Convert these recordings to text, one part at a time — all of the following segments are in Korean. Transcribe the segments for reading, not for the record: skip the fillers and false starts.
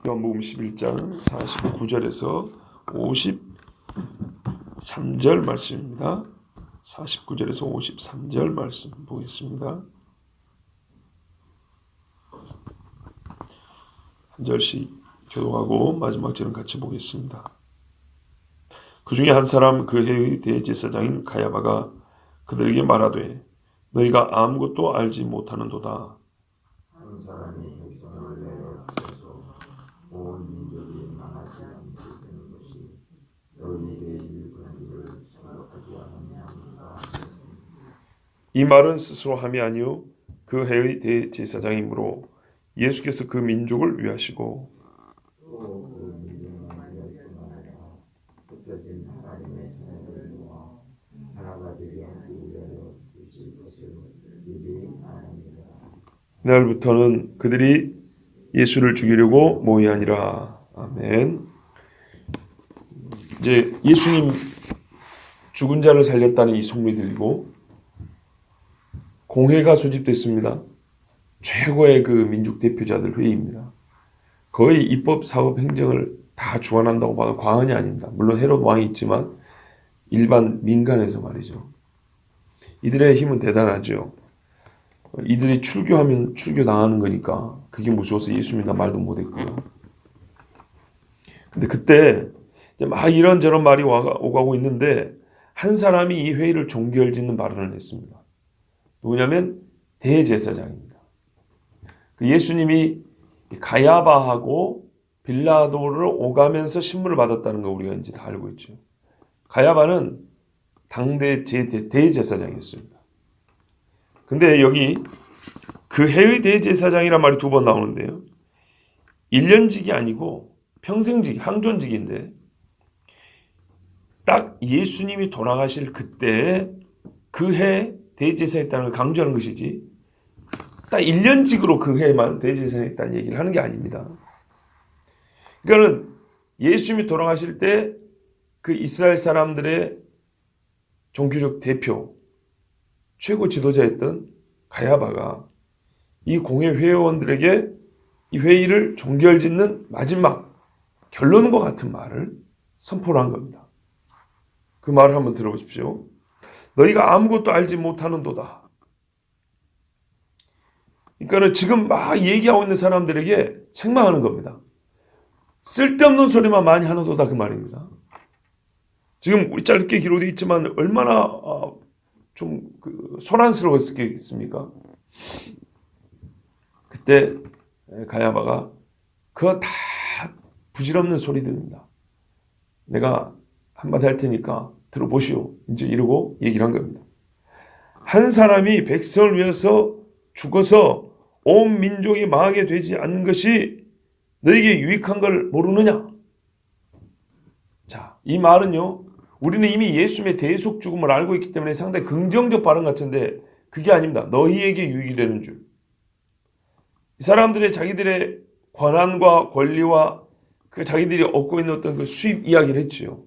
요한복음 11장 49절에서 53절 말씀입니다. 49절에서 53절 말씀 보겠습니다. 한 절씩 교독하고 마지막 절은 같이 보겠습니다. 그 중에 한 사람 그 해의 대제사장인 가야바가 그들에게 말하되 너희가 아무것도 알지 못하는도다. 한 사람이 백성을 내어 주셔서 온 민족이 망하지 않게 되는 것이 너희에게 일관을 생각하지 않느냐고 하셨습니다. 이 말은 스스로 함이 아니요 그 해의 대제사장이므로 예수께서 그 민족을 위하시고 또 그 민족만 위할 뿐 아니라 흩어진 하나님의 자녀를 모아 하나가 되게 하기 위하여 주실 것을 미리 아느니라. 그날부터는 그들이 예수를 죽이려고 모이하니라. 아멘. 이제 예수님 죽은 자를 살렸다는 이 소문이 들리고 공회가 소집됐습니다. 최고의 그 민족 대표자들 회의입니다. 거의 입법, 사법, 행정을 다 주관한다고 봐도 과언이 아닙니다. 물론 헤롯 왕이 있지만 일반 민간에서 말이죠. 이들의 힘은 대단하죠. 이들이 출교하면 출교당하는 거니까 그게 무서워서 예수 믿나 말도 못했고요. 근데 그때 막 이런저런 말이 오가고 있는데 한 사람이 이 회의를 종결짓는 발언을 했습니다. 누구냐면 대제사장입니다. 예수님이 가야바하고 빌라도를 오가면서 신문을 받았다는 거 우리가 이제 다 알고 있죠. 가야바는 당대 대제사장이었습니다. 근데 여기 그 해의 대제사장이란 말이 두 번 나오는데요. 1년직이 아니고 평생직, 항존직인데 딱 예수님이 돌아가실 그때 그 해 대제사장했다는 걸 강조하는 것이지 딱 1년직으로 그 해만 대제사장했다는 얘기를 하는 게 아닙니다. 그러니까는 예수님이 돌아가실 때 그 이스라엘 사람들의 종교적 대표 최고 지도자였던 가야바가 이 공회 회원들에게 이 회의를 종결짓는 마지막 결론과 같은 말을 선포를 한 겁니다. 그 말을 한번 들어보십시오. 너희가 아무것도 알지 못하는도다. 그러니까 지금 막 얘기하고 있는 사람들에게 책망하는 겁니다. 쓸데없는 소리만 많이 하는도다 그 말입니다. 지금 우리 짧게 기록되어 있지만 얼마나 좀 소란스러웠겠습니까? 그때 가야바가 그거 다 부질없는 소리들입니다. 내가 한마디 할 테니까 들어보시오. 이제 이러고 얘기를 한 겁니다. 한 사람이 백성을 위해서 죽어서 온 민족이 망하게 되지 않는 것이 너에게 유익한 걸 모르느냐? 자, 이 말은요. 우리는 이미 예수님의 대속 죽음을 알고 있기 때문에 상당히 긍정적 발언 같은데 그게 아닙니다. 너희에게 유익이 되는 줄. 이 사람들의 자기들의 권한과 권리와 그 자기들이 얻고 있는 어떤 그 수입 이야기를 했지요.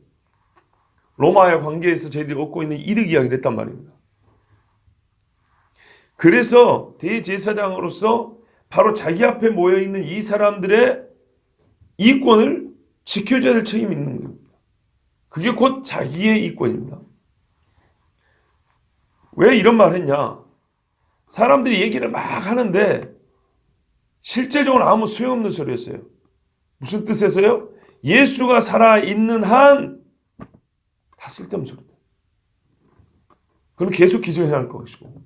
로마의 관계에서 저희들이 얻고 있는 이득 이야기를 했단 말입니다. 그래서 대제사장으로서 바로 자기 앞에 모여있는 이 사람들의 이권을 지켜줘야 될 책임이 있는 겁니다. 그게 곧 자기의 이권입니다. 왜 이런 말 했냐? 사람들이 얘기를 막 하는데 실제적으로 아무 소용없는 소리였어요. 무슨 뜻에서요? 예수가 살아있는 한 다 쓸데없는 소리다. 그럼 계속 기적을 할 것이고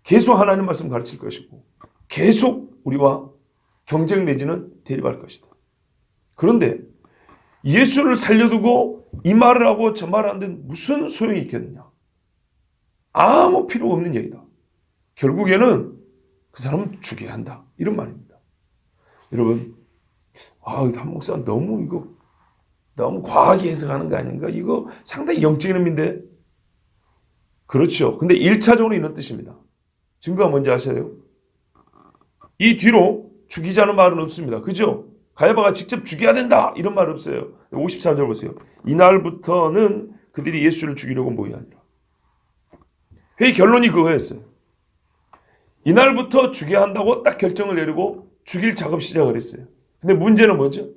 계속 하나님 말씀 가르칠 것이고 계속 우리와 경쟁 내지는 대립할 것이다. 그런데 예수를 살려두고 이 말을 하고 저 말을 하는데 무슨 소용이 있겠느냐? 아무 필요 없는 얘기다. 결국에는 그 사람은 죽여야 한다. 이런 말입니다. 여러분, 한 목사 너무 과하게 해석하는 거 아닌가? 이거 상당히 영적인 의미인데? 그렇죠. 근데 1차적으로 이런 뜻입니다. 증거가 뭔지 아세요? 이 뒤로 죽이자는 말은 없습니다. 그죠? 가야바가 직접 죽여야 된다 이런 말 없어요. 54절 보세요. 이날부터는 그들이 예수를 죽이려고 모이하니라. 회의 결론이 그거였어요. 이날부터 죽여야 한다고 딱 결정을 내리고 죽일 작업 시작을 했어요. 근데 문제는 뭐죠?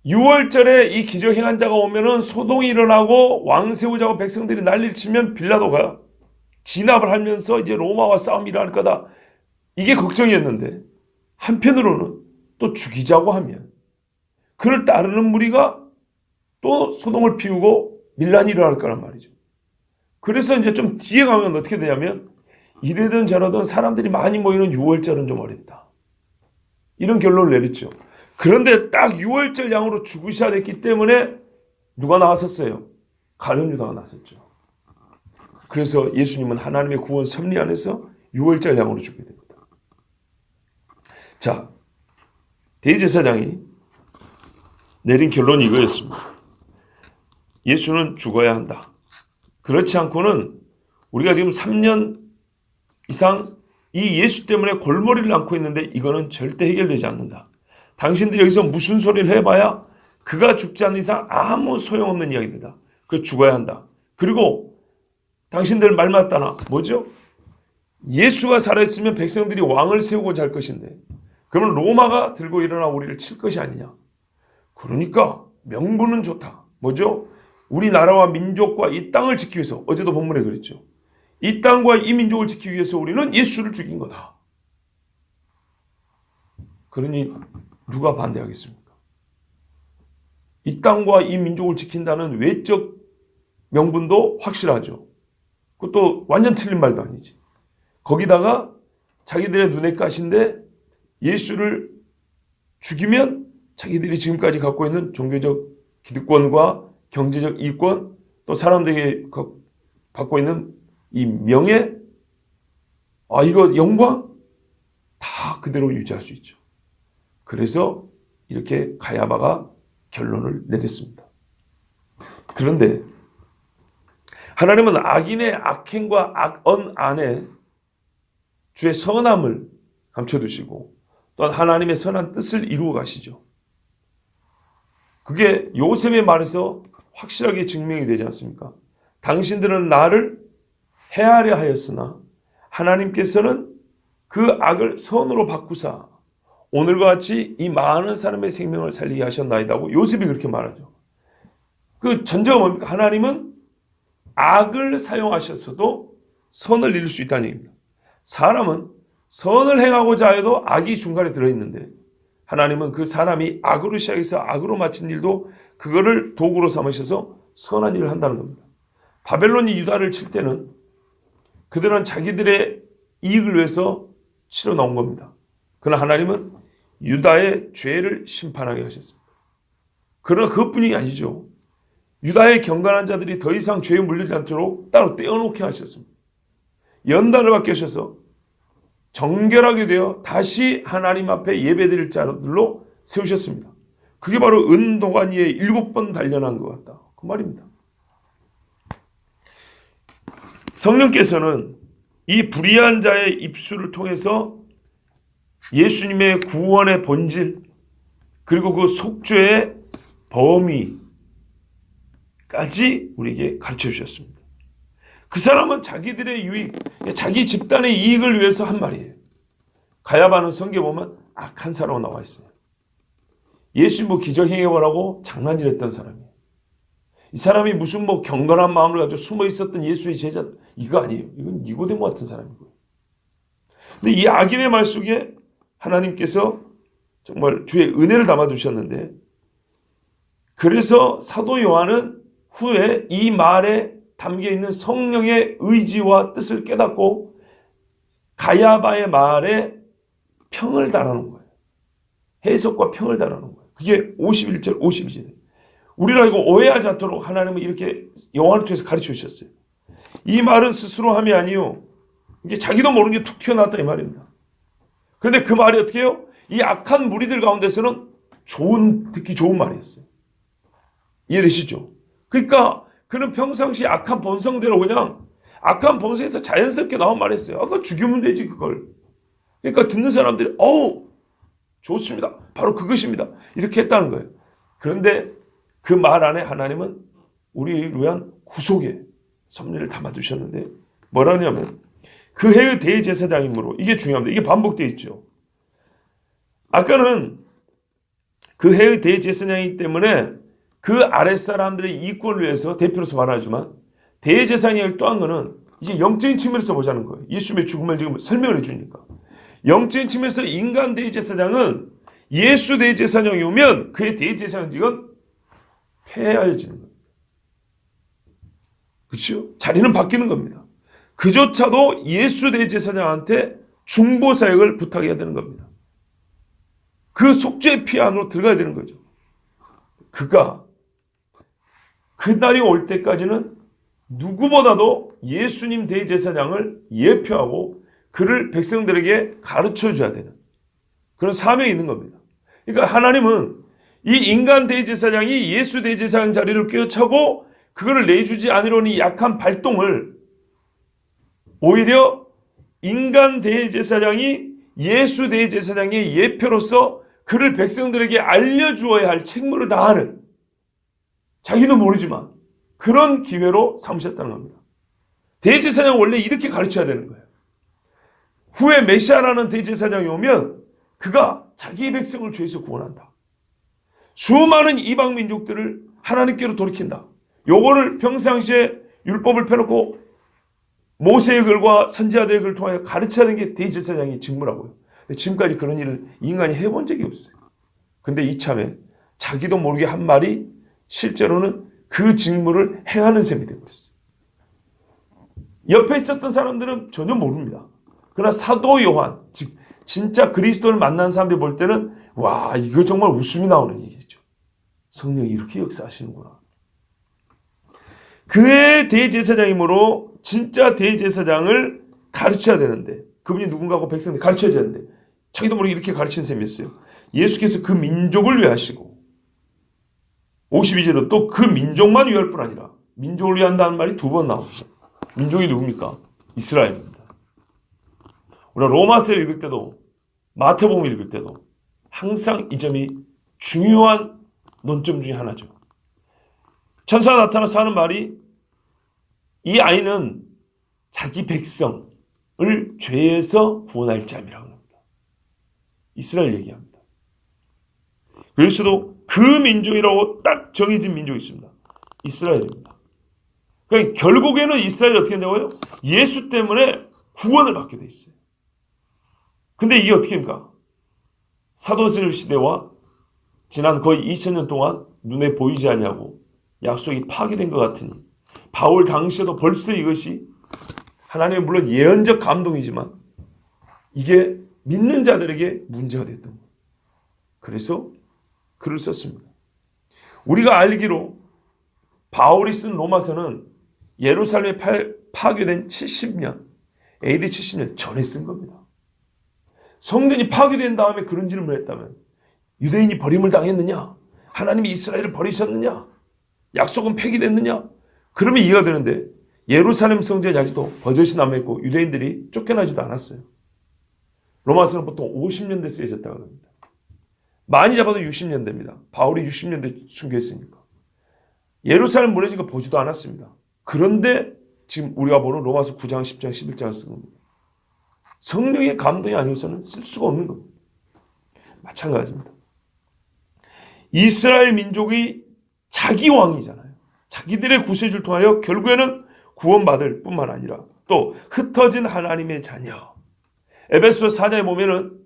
6월절에 이 기적 행한 자가 오면은 소동이 일어나고 왕 세우자고 백성들이 난리를 치면 빌라도가 진압을 하면서 이제 로마와 싸움이 일어날 거다. 이게 걱정이었는데 한편으로는 또 죽이자고 하면 그를 따르는 무리가 또 소동을 피우고 밀란이 일어날 거란 말이죠. 그래서 이제 좀 뒤에 가면 어떻게 되냐면 이래든 저러든 사람들이 많이 모이는 6월절은 좀 어렵다. 이런 결론을 내렸죠. 그런데 딱 6월절 양으로 죽으셔야 됐기 때문에 누가 나왔었어요? 가룟 유다가 나섰죠. 그래서 예수님은 하나님의 구원 섭리 안에서 6월절 양으로 죽게 됩니다. 자, 대제사장이 내린 결론이 이거였습니다. 예수는 죽어야 한다. 그렇지 않고는 우리가 지금 3년 이상 이 예수 때문에 골머리를 앓고 있는데 이거는 절대 해결되지 않는다. 당신들이 여기서 무슨 소리를 해봐야 그가 죽지 않는 이상 아무 소용없는 이야기입니다. 그 죽어야 한다. 그리고 당신들 말 맞다나 뭐죠? 예수가 살아있으면 백성들이 왕을 세우고자 할 것인데 그러면 로마가 들고 일어나 우리를 칠 것이 아니냐. 그러니까 명분은 좋다. 뭐죠? 우리나라와 민족과 이 땅을 지키기 위해서 어제도 본문에 그랬죠. 이 땅과 이 민족을 지키기 위해서 우리는 예수를 죽인 거다. 그러니 누가 반대하겠습니까? 이 땅과 이 민족을 지킨다는 외적 명분도 확실하죠. 그것도 완전 틀린 말도 아니지. 거기다가 자기들의 눈에 가신데 예수를 죽이면 자기들이 지금까지 갖고 있는 종교적 기득권과 경제적 이권 또 사람들에게 받고 있는 이 명예 이거 영광 다 그대로 유지할 수 있죠. 그래서 이렇게 가야바가 결론을 내렸습니다. 그런데 하나님은 악인의 악행과 악언 안에 주의 선함을 감춰두시고 또한 하나님의 선한 뜻을 이루어 가시죠. 그게 요셉의 말에서 확실하게 증명이 되지 않습니까? 당신들은 나를 해하려 하였으나 하나님께서는 그 악을 선으로 바꾸사 오늘과 같이 이 많은 사람의 생명을 살리게 하셨나이다고 요셉이 그렇게 말하죠. 그 전제가 뭡니까? 하나님은 악을 사용하셨어도 선을 이룰 수 있다는 얘기입니다. 사람은 선을 행하고자 해도 악이 중간에 들어있는데 하나님은 그 사람이 악으로 시작해서 악으로 마친 일도 그거를 도구로 삼으셔서 선한 일을 한다는 겁니다. 바벨론이 유다를 칠 때는 그들은 자기들의 이익을 위해서 치러 나온 겁니다. 그러나 하나님은 유다의 죄를 심판하게 하셨습니다. 그러나 그것뿐이 아니죠. 유다의 경건한 자들이 더 이상 죄에 물리지 않도록 따로 떼어놓게 하셨습니다. 연단을 받게 하셔서 정결하게 되어 다시 하나님 앞에 예배드릴 자들로 세우셨습니다. 그게 바로 은도가니에 7번 단련한 것 같다. 그 말입니다. 성령께서는 이 불의한 자의 입술을 통해서 예수님의 구원의 본질 그리고 그 속죄의 범위까지 우리에게 가르쳐 주셨습니다. 그 사람은 자기들의 유익, 자기 집단의 이익을 위해서 한 말이에요. 가야바는 성경에 보면 악한 사람으로 나와 있어요. 예수 기적 행해보라고 장난질했던 사람이에요. 이 사람이 무슨 경건한 마음을 가지고 숨어 있었던 예수의 제자 이거 아니에요. 이건 니고데모 같은 사람이고요. 근데 이 악인의 말 속에 하나님께서 정말 주의 은혜를 담아두셨는데 그래서 사도 요한은 후에 이 말에 담겨있는 성령의 의지와 뜻을 깨닫고 가야바의 말에 평을 달아놓은 거예요. 해석과 평을 달아놓은 거예요. 그게 51절, 52절. 우리가 이거 오해하지 않도록 하나님은 이렇게 요한을 통해서 가르쳐 주셨어요. 이 말은 스스로 함이 아니요. 이게 자기도 모르는 게 툭 튀어나왔다 이 말입니다. 그런데 그 말이 어떻게 해요? 이 악한 무리들 가운데서는 듣기 좋은 말이었어요. 이해되시죠? 그러니까 그는 평상시 악한 본성대로 그냥 악한 본성에서 자연스럽게 나온 말이었어요. 그거 죽이면 되지 그걸. 그러니까 듣는 사람들이 좋습니다. 바로 그것입니다. 이렇게 했다는 거예요. 그런데 그 말 안에 하나님은 우리를 위한 구속의 섭리를 담아두셨는데 뭐라냐면 그 해의 대제사장이므로 이게 중요합니다. 이게 반복되어 있죠. 아까는 그 해의 대제사장이기 때문에 그 아랫사람들의 이권을 위해서 대표로서 말하지만 대제사장이 또 한 거는 이제 영적인 측면에서 보자는 거예요. 예수님의 죽음을 지금 설명을 해주니까. 영적인 측면에서 인간 대제사장은 예수 대제사장이 오면 그의 대제사장직은 폐하여지는 겁니다. 그렇죠? 자리는 바뀌는 겁니다. 그조차도 예수 대제사장한테 중보사역을 부탁해야 되는 겁니다. 그 속죄의 피 안으로 들어가야 되는 거죠. 그가 그날이 올 때까지는 누구보다도 예수님 대제사장을 예표하고 그를 백성들에게 가르쳐줘야 되는 그런 사명이 있는 겁니다. 그러니까 하나님은 이 인간 대제사장이 예수 대제사장 자리를 꿰차고 그거를 내주지 않으려니 약한 발동을 오히려 인간 대제사장이 예수 대제사장의 예표로서 그를 백성들에게 알려주어야 할 책무를 다하는, 자기는 모르지만 그런 기회로 삼으셨다는 겁니다. 대제사장은 원래 이렇게 가르쳐야 되는 거예요. 후에 메시아라는 대제사장이 오면 그가 자기 백성을 죄에서 구원한다. 수많은 이방 민족들을 하나님께로 돌이킨다. 요거를 평상시에 율법을 펴놓고 모세의 글과 선지자들의 글을 통하여 가르쳐야 하는 게 대제사장의 직무라고요. 지금까지 그런 일을 인간이 해본 적이 없어요. 근데 이참에 자기도 모르게 한 말이 실제로는 그 직무를 행하는 셈이 되어버렸어요. 옆에 있었던 사람들은 전혀 모릅니다. 그러나 사도 요한, 즉 진짜 그리스도를 만난 사람들이 볼 때는 와, 이거 정말 웃음이 나오는 얘기죠. 성령이 이렇게 역사하시는구나. 그의 대제사장이므로 진짜 대제사장을 가르쳐야 되는데, 그분이 누군가고 백성들 가르쳐야 되는데 자기도 모르게 이렇게 가르친 셈이었어요. 예수께서 그 민족을 위하시고 52절로 또 그 민족만 위할 뿐 아니라 민족을 위한다는 말이 두 번 나옵니다. 민족이 누굽니까? 이스라엘입니다. 우리가 로마서 읽을 때도 마태복음 읽을 때도 항상 이 점이 중요한 논점 중에 하나죠. 천사가 나타나서 하는 말이 이 아이는 자기 백성을 죄에서 구원할 자임이라고 합니다. 이스라엘 얘기합니다. 그래서도 그 민족이라고 딱 정해진 민족이 있습니다. 이스라엘입니다. 그러니까 결국에는 이스라엘이 어떻게 된다고요? 예수 때문에 구원을 받게 돼 있어요. 근데 이게 어떻게 됩니까? 사도세자 시대와 지난 거의 2000년 동안 눈에 보이지 않냐고 약속이 파괴된 것 같으니 바울 당시에도 벌써 이것이 하나님의 물론 예언적 감동이지만 이게 믿는 자들에게 문제가 됐던 거예요. 그래서 글을 썼습니다. 우리가 알기로 바울이 쓴 로마서는 예루살렘에 파괴된 70년, AD 70년 전에 쓴 겁니다. 성전이 파괴된 다음에 그런 질문을 했다면 유대인이 버림을 당했느냐? 하나님이 이스라엘을 버리셨느냐? 약속은 폐기됐느냐? 그러면 이해가 되는데 예루살렘 성전이 아직도 버젓이 남아있고 유대인들이 쫓겨나지도 않았어요. 로마서는 보통 50년대 쓰여졌다고 합니다. 많이 잡아도 60년대입니다. 바울이 60년대 순교했으니까. 예루살렘 무너진 거 보지도 않았습니다. 그런데 지금 우리가 보는 로마서 9장, 10장, 11장을 쓴 겁니다. 성령의 감동이 아니어서는 쓸 수가 없는 겁니다. 마찬가지입니다. 이스라엘 민족이 자기 왕이잖아요. 자기들의 구세주를 통하여 결국에는 구원받을 뿐만 아니라 또 흩어진 하나님의 자녀. 에베소서 4장에 보면은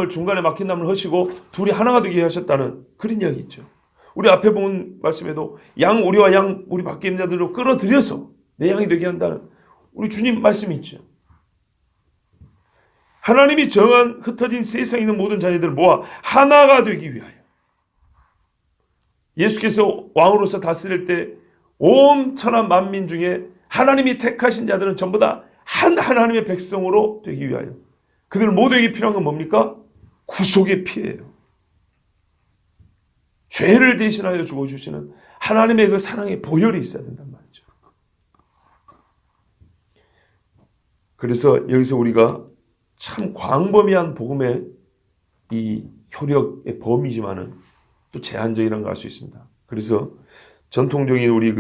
중간에 막힌 담을 허시고 둘이 하나가 되게 하셨다는 그런 이야기 있죠. 우리 앞에 본 말씀에도 우리와 양 우리 밖에 있는 자들로 끌어들여서 내 양이 되게 한다는 우리 주님 말씀이 있죠. 하나님이 정한 흩어진 세상에 있는 모든 자녀들을 모아 하나가 되기 위하여 예수께서 왕으로서 다스릴 때 온 천하 만민 중에 하나님이 택하신 자들은 전부 다 한 하나님의 백성으로 되기 위하여 그들 모두에게 필요한 건 뭡니까? 구속의 피예요. 죄를 대신하여 죽어주시는 하나님의 그 사랑의 보혈이 있어야 된단 말이죠. 그래서 여기서 우리가 참 광범위한 복음의 이 효력의 범위지만은 또 제한적이라는 걸 알 수 있습니다. 그래서 전통적인 우리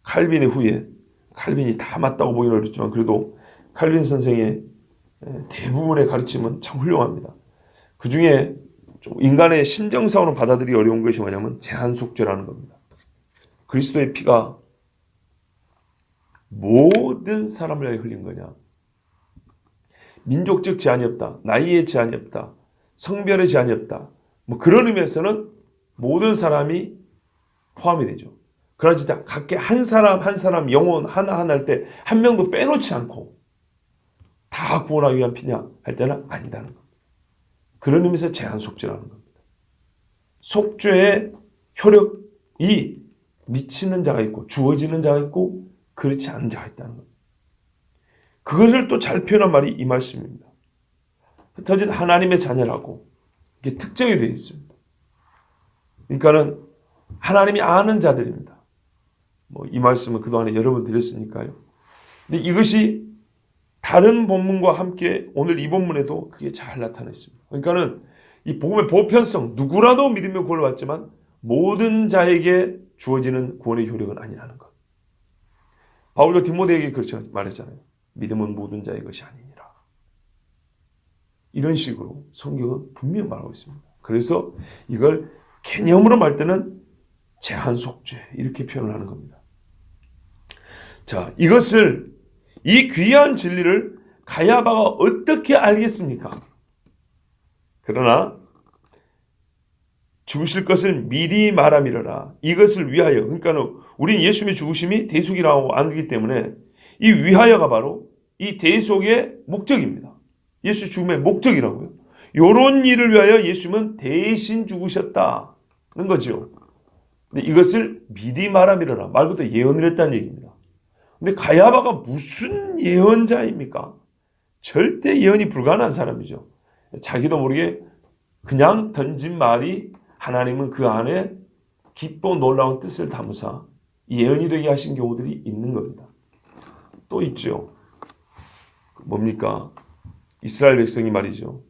칼빈의 후예, 칼빈이 다 맞다고 보기는 어렵지만 그래도 칼빈 선생의 대부분의 가르침은 참 훌륭합니다. 그 중에 좀 인간의 심정상으로 받아들이기 어려운 것이 뭐냐면 제한속죄라는 겁니다. 그리스도의 피가 모든 사람을 위해 흘린 거냐? 민족적 제한이 없다. 나이의 제한이 없다. 성별의 제한이 없다. 뭐 그런 의미에서는 모든 사람이 포함이 되죠. 그러나 진짜 각기 한 사람 한 사람 영혼 하나하나 할 때 한 명도 빼놓지 않고 다 구원하기 위한 피냐 할 때는 아니다는 겁니다. 그런 의미에서 제한 속죄라는 겁니다. 속죄의 효력이 미치는 자가 있고 주어지는 자가 있고 그렇지 않은 자가 있다는 겁니다. 그것을 또 잘 표현한 말이 이 말씀입니다. 흩어진 하나님의 자녀라고 이게 특정이 되어 있습니다. 그러니까는 하나님이 아는 자들입니다. 뭐 이 말씀은 그동안에 여러 번 드렸으니까요. 근데 이것이 다른 본문과 함께 오늘 이 본문에도 그게 잘 나타나 있습니다. 그러니까는 이 복음의 보편성, 누구라도 믿으며 구원을 받지만 모든 자에게 주어지는 구원의 효력은 아니라는 것. 바울도 디모데에게 그렇게 말했잖아요. 믿음은 모든 자의 것이 아니니라. 이런 식으로 성경은 분명히 말하고 있습니다. 그래서 이걸 개념으로 말 때는 제한 속죄 이렇게 표현을 하는 겁니다. 자, 이것을 이 귀한 진리를 가야바가 어떻게 알겠습니까? 그러나 죽으실 것을 미리 말함이러라. 이것을 위하여. 그러니까 우리는 예수님의 죽으심이 대속이라고 알기 때문에 이 위하여가 바로 이 대속의 목적입니다. 예수 죽음의 목적이라고요. 이런 일을 위하여 예수님은 대신 죽으셨다는 거죠. 근데 이것을 미리 말함이러라. 말 그대로 예언을 했다는 얘기입니다. 근데 가야바가 무슨 예언자입니까? 절대 예언이 불가능한 사람이죠. 자기도 모르게 그냥 던진 말이 하나님은 그 안에 기뻐 놀라운 뜻을 담으사 예언이 되게 하신 경우들이 있는 겁니다. 또 있죠. 뭡니까? 이스라엘 백성이 말이죠.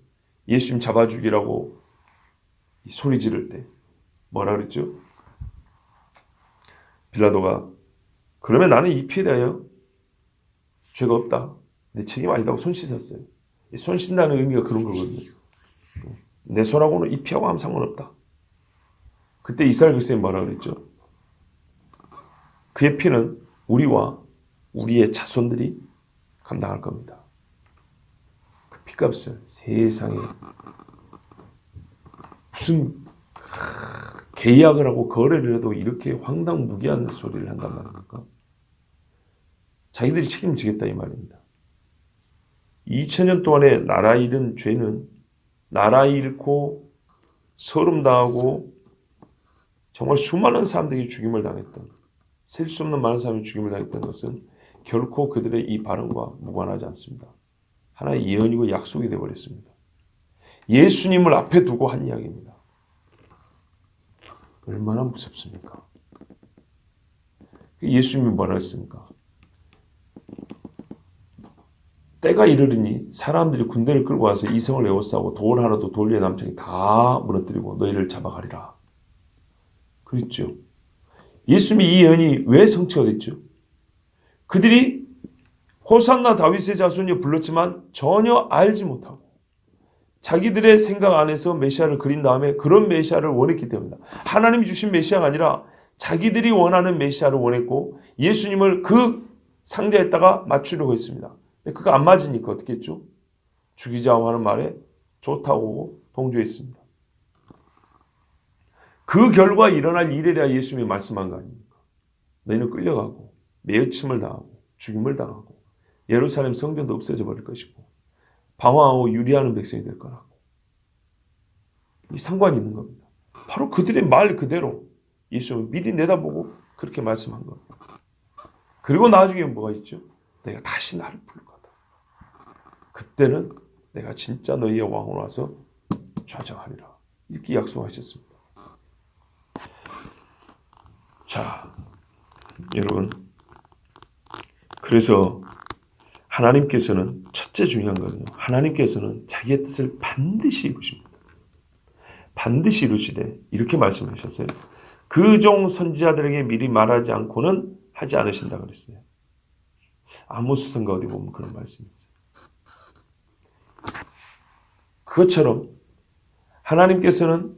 예수님 잡아 죽이라고 소리 지를 때 뭐라 그랬죠? 빌라도가 그러면 나는 이 피에 대하여 죄가 없다. 내 책임 아니다고 손 씻었어요. 손 씻는다는 의미가 그런 거거든요. 내 손하고는 이 피하고 아무 상관없다. 그때 이스라엘 백성이 뭐라 그랬죠? 그의 피는 우리와 우리의 자손들이 감당할 겁니다. 그 피값을 세상에 무슨 계약을 하고 거래를 해도 이렇게 황당무계한 소리를 한단 말입니까? 자기들이 책임지겠다 이 말입니다. 2000년 동안에 나라 잃은 죄는 나라 잃고 서름당하고 정말 수많은 사람들이 죽임을 당했던 셀 수 없는 많은 사람이 죽임을 당했던 것은 결코 그들의 이 발언과 무관하지 않습니다. 하나의 예언이고 약속이 되어버렸습니다. 예수님을 앞에 두고 한 이야기입니다. 얼마나 무섭습니까? 예수님이 뭐라 했습니까? 때가 이르리니 사람들이 군대를 끌고 와서 이성을 에워싸고 돌 하나도 돌 위에 남창이 다 무너뜨리고 너희를 잡아가리라. 그랬죠. 예수님이 이 예언이 왜 성취가 됐죠? 그들이 호산나 다윗의 자손이 불렀지만 전혀 알지 못하고 자기들의 생각 안에서 메시아를 그린 다음에 그런 메시아를 원했기 때문이다. 하나님이 주신 메시아가 아니라 자기들이 원하는 메시아를 원했고 예수님을 그 상자에다가 맞추려고 했습니다. 그거 안 맞으니까 어떻게 했죠? 죽이자고 하는 말에 좋다고 동조했습니다. 그 결과 일어날 일이라 예수님이 말씀한 거 아닙니까? 너희는 끌려가고 매어침을 당하고 죽임을 당하고 예루살렘 성전도 없어져 버릴 것이고 방황하고 유리하는 백성이 될 거라고. 이 상관이 있는 겁니다. 바로 그들의 말 그대로 예수님은 미리 내다보고 그렇게 말씀한 겁니다. 그리고 나중에 뭐가 있죠? 내가 다시 나를 부를 거다. 그때는 내가 진짜 너희의 왕으로 와서 좌정하리라. 이렇게 약속하셨습니다. 자, 여러분, 그래서 하나님께서는 첫째 중요한 거는요. 하나님께서는 자기의 뜻을 반드시 이루십니다. 반드시 이루시되 이렇게 말씀하셨어요. 그 종 선지자들에게 미리 말하지 않고는 하지 않으신다 그랬어요. 아모스서인가 어디 보면 그런 말씀이 있어요. 그것처럼 하나님께서는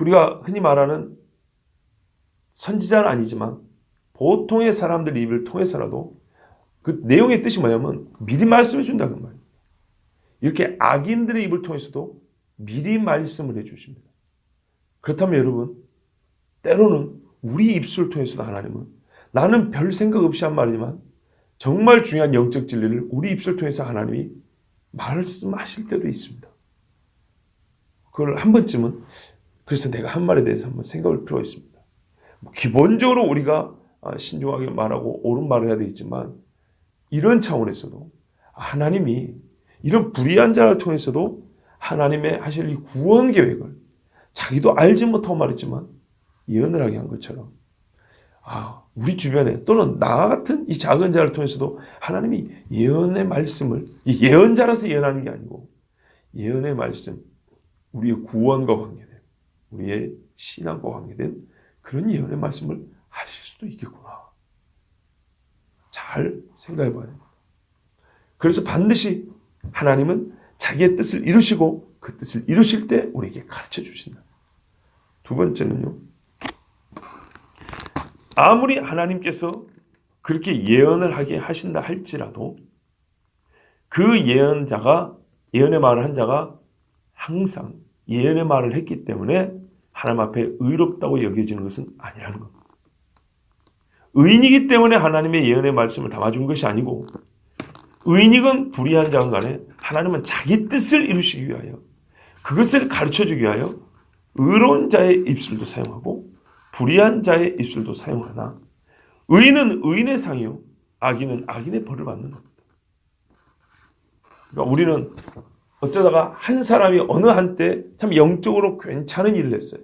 우리가 흔히 말하는 선지자는 아니지만 보통의 사람들 입을 통해서라도 그 내용의 뜻이 뭐냐면 미리 말씀해 준다는 말이에요. 이렇게 악인들의 입을 통해서도 미리 말씀을 해 주십니다. 그렇다면 여러분, 때로는 우리 입술을 통해서도 하나님은, 나는 별 생각 없이 한 말이지만 정말 중요한 영적 진리를 우리 입술을 통해서 하나님이 말씀하실 때도 있습니다. 그걸 한 번쯤은, 그래서 내가 한 말에 대해서 한번 생각할 필요가 있습니다. 기본적으로 우리가 신중하게 말하고 옳은 말을 해야 되겠지만, 이런 차원에서도 하나님이 이런 불의한 자를 통해서도 하나님의 하실 이 구원 계획을 자기도 알지 못하고 말했지만 예언을 하게 한 것처럼, 우리 주변에 또는 나 같은 이 작은 자를 통해서도 하나님이 예언의 말씀을, 예언자라서 예언하는 게 아니고 예언의 말씀, 우리의 구원과 관계된, 우리의 신앙과 관계된 그런 예언의 말씀을 하실 수도 있겠구나. 잘 생각해 봐야 됩니다. 그래서 반드시 하나님은 자기의 뜻을 이루시고 그 뜻을 이루실 때 우리에게 가르쳐 주신다. 두 번째는요, 아무리 하나님께서 그렇게 예언을 하게 하신다 할지라도 그 예언자가, 예언의 말을 한 자가 항상 예언의 말을 했기 때문에 하나님 앞에 의롭다고 여겨지는 것은 아니라는 겁니다. 의인이기 때문에 하나님의 예언의 말씀을 담아준 것이 아니고, 의인이건 불의한 자건 간에 하나님은 자기 뜻을 이루시기 위하여, 그것을 가르쳐주기 위하여 의로운 자의 입술도 사용하고 불의한 자의 입술도 사용하나, 의인은 의인의 상이요 악인은 악인의 벌을 받는 겁니다. 그러니까 우리는 어쩌다가 한 사람이 어느 한때 참 영적으로 괜찮은 일을 했어요.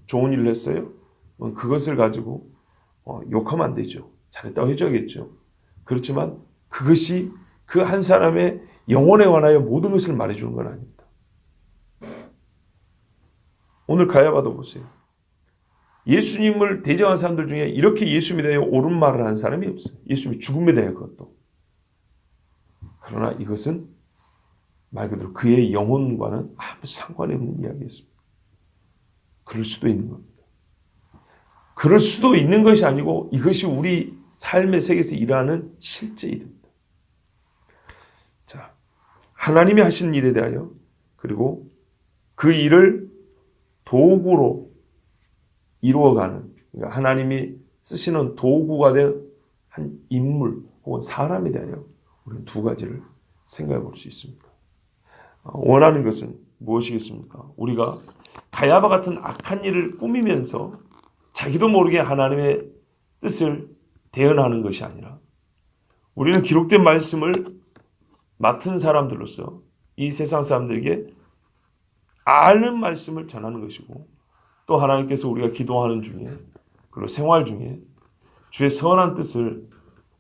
좋은 일을 했어요. 그것을 가지고 욕하면 안 되죠. 잘했다고 해줘야겠죠. 그렇지만 그것이 그 한 사람의 영혼에 관하여 모든 것을 말해주는 건 아닙니다. 오늘 가야바도 보세요. 예수님을 대적한 사람들 중에 이렇게 예수님에 대해 옳은 말을 하는 사람이 없어요. 예수님이 죽음에 대해 그것도. 그러나 이것은 말 그대로 그의 영혼과는 아무 상관이 없는 이야기였습니다. 그럴 수도 있는 겁니다. 그럴 수도 있는 것이 아니고 이것이 우리 삶의 세계에서 일하는 실제 일입니다. 자, 하나님이 하시는 일에 대하여, 그리고 그 일을 도구로 이루어가는, 그러니까 하나님이 쓰시는 도구가 된 한 인물 혹은 사람에 대하여 우리는 두 가지를 생각해 볼 수 있습니다. 원하는 것은 무엇이겠습니까? 우리가 가야바 같은 악한 일을 꾸미면서 자기도 모르게 하나님의 뜻을 대언하는 것이 아니라, 우리는 기록된 말씀을 맡은 사람들로서 이 세상 사람들에게 아는 말씀을 전하는 것이고, 또 하나님께서 우리가 기도하는 중에, 그리고 생활 중에 주의 선한 뜻을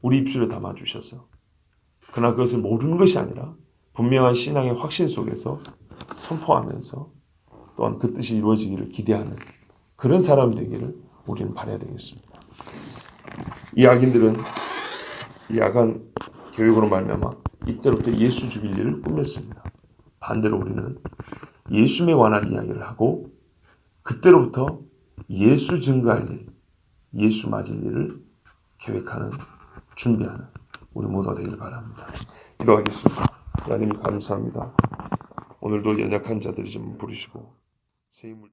우리 입술에 담아주셔서, 그러나 그것을 모르는 것이 아니라 분명한 신앙의 확신 속에서 선포하면서 또한 그 뜻이 이루어지기를 기대하는 그런 사람이 되기를 우리는 바라야 되겠습니다. 이 악인들은 이 악한 교육으로 말미암아 이때로부터 예수 죽일 일을 꾸몄습니다. 반대로 우리는 예수에 관한 이야기를 하고 그때로부터 예수 증거할 일, 예수 맞을 일을 계획하는, 준비하는 우리 모두가 되길 바랍니다. 기도하겠습니다. 하나님 감사합니다. 오늘도 연약한 자들이 좀 부르시고 새 힘을